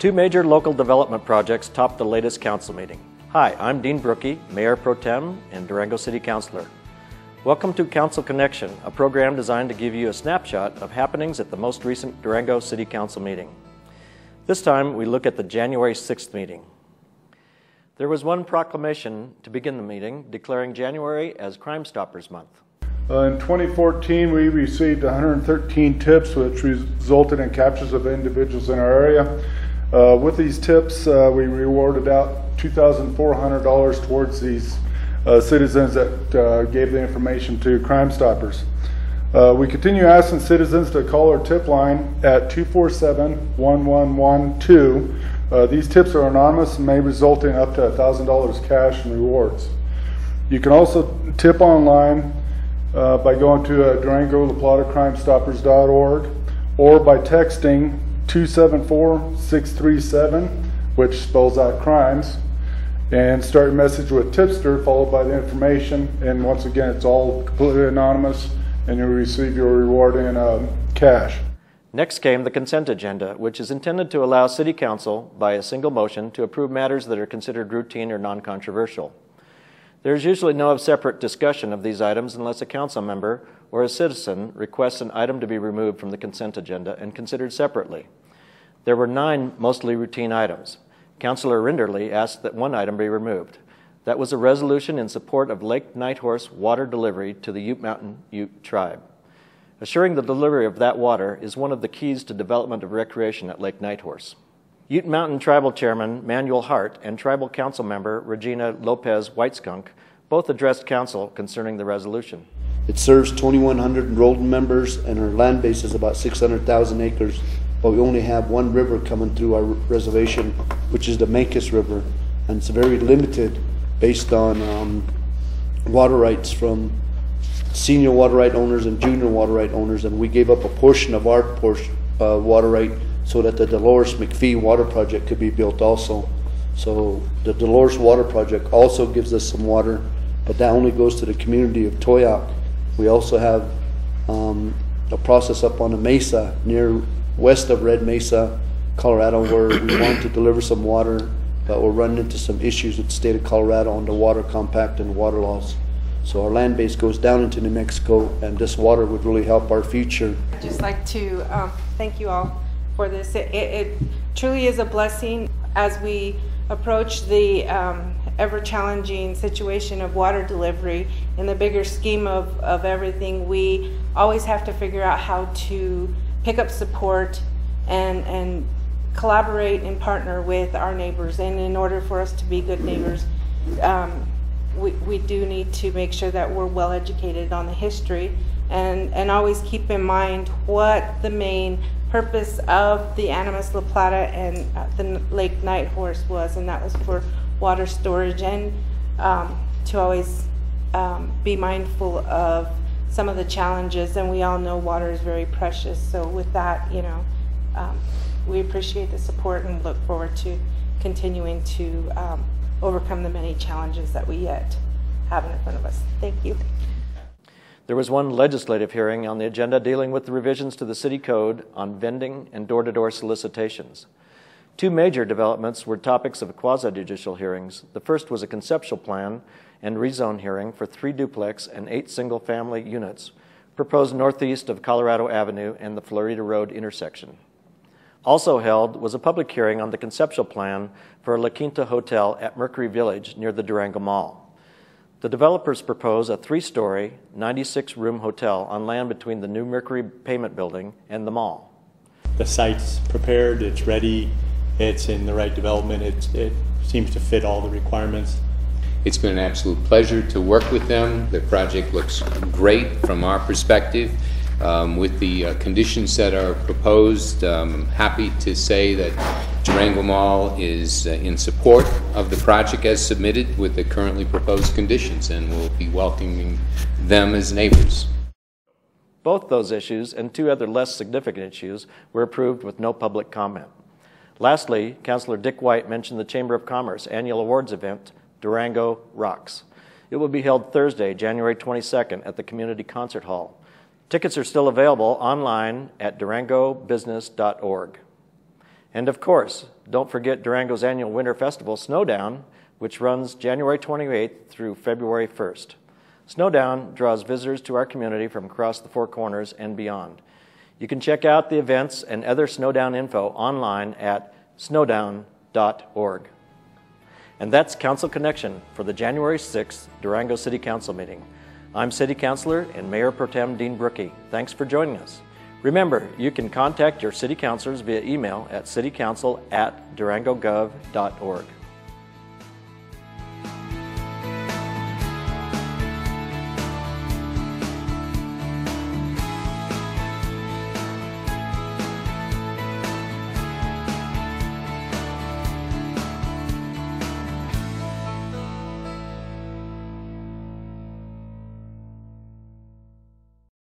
Two major local development projects topped the latest council meeting. Hi, I'm Dean Brookie, Mayor Pro Tem and Durango City Councilor. Welcome to Council Connection, a program designed to give you a snapshot of happenings at the most recent Durango City Council meeting. This time, we look at the January 6th meeting. There was one proclamation to begin the meeting, declaring January as Crime Stoppers Month. In 2014, we received 113 tips, which resulted in captures of individuals in our area. With these tips, we rewarded out $2,400 towards these citizens that gave the information to Crime Stoppers. We continue asking citizens to call our tip line at 247-1112. These tips are anonymous and may result in up to $1,000 cash and rewards. You can also tip online by going to DurangoLaPlataCrimeStoppers.org or by texting 274-637, which spells out crimes, and start your message with tipster followed by the information. And once again, it's all completely anonymous, and you'll receive your reward in cash. Next came the consent agenda, which is intended to allow City Council, by a single motion, to approve matters that are considered routine or non-controversial. There is usually no separate discussion of these items unless a council member or a citizen requests an item to be removed from the consent agenda and considered separately. There were 9 mostly routine items. Councilor Rinderly asked that one item be removed. That was a resolution in support of Lake Nighthorse water delivery to the Ute Mountain Ute tribe. Assuring the delivery of that water is one of the keys to development of recreation at Lake Nighthorse. Ute Mountain Tribal Chairman Manuel Hart and Tribal Council Member Regina Lopez Whiteskunk both addressed Council concerning the resolution. It serves 2,100 enrolled members, and our land base is about 600,000 acres, but we only have one river coming through our reservation, which is the Mancos River, and it's very limited based on water rights from senior water right owners and junior water right owners, and we gave up a portion of our water right so that the Dolores McPhee water project could be built also. So the Dolores water project also gives us some water, but that only goes to the community of Toyac. We also have a process up on the mesa west of Red Mesa, Colorado, where we want to deliver some water, but we're running into some issues with the state of Colorado on the water compact and water laws. So our land base goes down into New Mexico, and this water would really help our future. I'd just like to thank you all for this. It truly is a blessing as we approach the ever-challenging situation of water delivery. In the bigger scheme of everything, we always have to figure out how to pick up support and collaborate and partner with our neighbors. And in order for us to be good neighbors, we do need to make sure that we're well educated on the history and always keep in mind what the main purpose of the Animas La Plata and the Lake Nighthorse was, and that was for water storage and to always be mindful of some of the challenges. And we all know water is very precious. So with that, we appreciate the support and look forward to continuing to overcome the many challenges that we yet have in front of us. Thank you. There was one legislative hearing on the agenda dealing with the revisions to the city code on vending and door-to-door solicitations. 2 major developments were topics of quasi-judicial hearings. The first was a conceptual plan and rezone hearing for 3 duplex and 8 single-family units proposed northeast of Colorado Avenue and the Florida Road intersection. Also held was a public hearing on the conceptual plan for a La Quinta Hotel at Mercury Village near the Durango Mall. The developers propose a 3-story, 96-room hotel on land between the new Mercury Payment Building and the mall. The site's prepared, it's ready, it's in the right development, it seems to fit all the requirements. It's been an absolute pleasure to work with them. The project looks great from our perspective. With the conditions that are proposed, I'm happy to say that Durango Mall is in support of the project as submitted with the currently proposed conditions, and will be welcoming them as neighbors. Both those issues and 2 other less significant issues were approved with no public comment. Lastly, Councilor Dick White mentioned the Chamber of Commerce annual awards event, Durango Rocks. It will be held Thursday, January 22nd at the Community Concert Hall. Tickets are still available online at durangobusiness.org. And of course, don't forget Durango's annual Winter Festival, Snowdown, which runs January 28th through February 1st. Snowdown draws visitors to our community from across the Four Corners and beyond. You can check out the events and other Snowdown info online at snowdown.org. And that's Council Connection for the January 6th Durango City Council meeting. I'm City Councilor and Mayor Pro Tem Dean Brookie. Thanks for joining us. Remember, you can contact your city councilors via email at citycouncil@durangogov.org.